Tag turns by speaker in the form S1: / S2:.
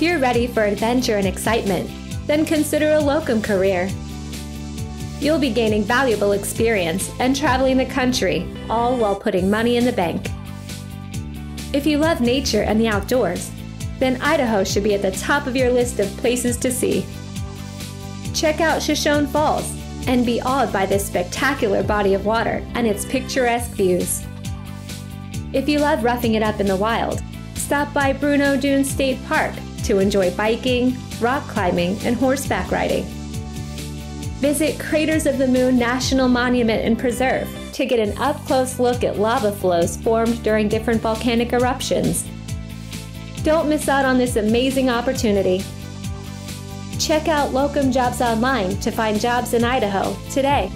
S1: If you're ready for adventure and excitement, then consider a locum career. You'll be gaining valuable experience and traveling the country, all while putting money in the bank. If you love nature and the outdoors, then Idaho should be at the top of your list of places to see. Check out Shoshone Falls and be awed by this spectacular body of water and its picturesque views. If you love roughing it up in the wild, stop by Bruneau Dunes State Park to enjoy biking, rock climbing, and horseback riding. Visit Craters of the Moon National Monument and Preserve to get an up-close look at lava flows formed during different volcanic eruptions. Don't miss out on this amazing opportunity. Check out Locum Jobs online to find jobs in Idaho today.